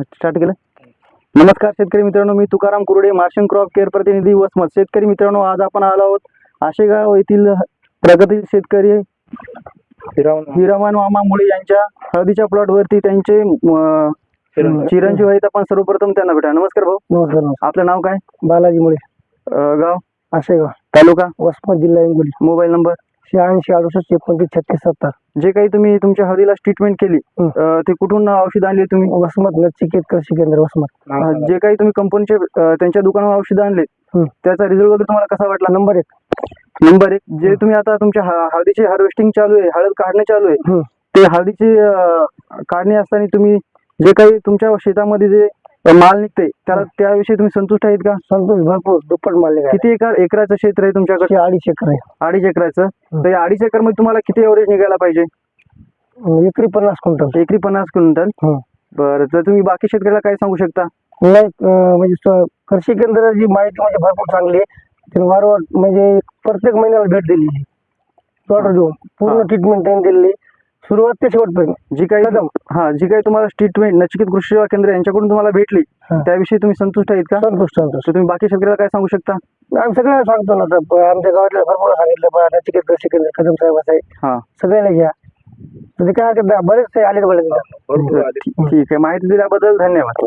Start केलं. नमस्कार शेतकरी मित्रांनो, मी तुकाराम कुरडे, मार्शिंग क्रॉप केअर प्रतिनिधी वसमत. शेतकरी मित्रांनो, आज आपण आलो आहोत आशेगाव येथील प्रगतील शेतकरी हिरामन मामा मुळे यांच्या हळदीच्या प्लॉट वरती त्यांचे चिरंजीव आहेत. आपण सर्वप्रथम त्यांना भेटा. नमस्कार भाऊ. नमस्कार. आपलं नाव काय? बालाजी मुळे, गाव आशेगाव, तालुका वसमत, जिल्हा हिंगोली. Mobile number 86 68 29 36 70. जे काही तुम्ही तुमच्या हळदीला ट्रीटमेंट केली ते कुठून औषध आणले तुम्ही? वसमत नचिकेत कृषी केंद्र वसमत. जे काही तुम्ही कंपनीचे त्यांच्या दुकानावर औषध आणले त्याचा रिझल्ट वगैरे तुम्हाला कसा वाटला? नंबर 1. नंबर 1. जे तुम्ही आता तुमच्या हळदीची हार्वेस्टिंग चालू आहे, हळद काढणे चालू आहे, ते हळदीची काढणी असताना तुम्ही जे काही तुमच्या शेतामध्ये जे माल निघते त्याला त्याविषयी तुम्ही संतुष्ट आहेत का? संतोष भरपूर, दुप्पट माल निघाला. किती एकराचं क्षेत्र आहे तुमच्याकडे? 2.5 एकर आहे. 2.5 एकराचं. तर या 2.5 एकर मध्ये तुम्हाला किती एव्हरेज निघायला पाहिजे? एकरी 50 क्विंटल. एकरी 50 क्विंटल. बरं, तर तुम्ही बाकी शेतकऱ्याला काय सांगू शकता? नाही, म्हणजे कृषी केंद्राची माहिती म्हणजे भरपूर चांगली आहे. त्यांनी वारंवार म्हणजे प्रत्येक महिन्याला भेट दिलेली, प्लॉट देऊन पूर्ण ट्रीटमेंट त्यांनी दिलेली, सुरुवात ते शेवटपर्यंत. जी काही तुम्हाला ट्रीटमेंट नचिकेत कृषी सेवा केंद्र यांच्याकडून तुम्हाला भेटली त्याविषयी तुम्ही संतुष्ट आहेत का? संतुष्ट. तर तुम्ही बाकी शेतकऱ्याला काय सांगू शकता? आम्ही सगळ्याला सांगतो ना, तर आमच्या गावातल्या भरपूर सांगितलं नचिकेत कृषी केंद्र कदम साहेब आहे, सगळ्याला घ्या. तर ते काय बरेचसे आले. ठीक आहे, माहिती दिल्याबद्दल धन्यवाद.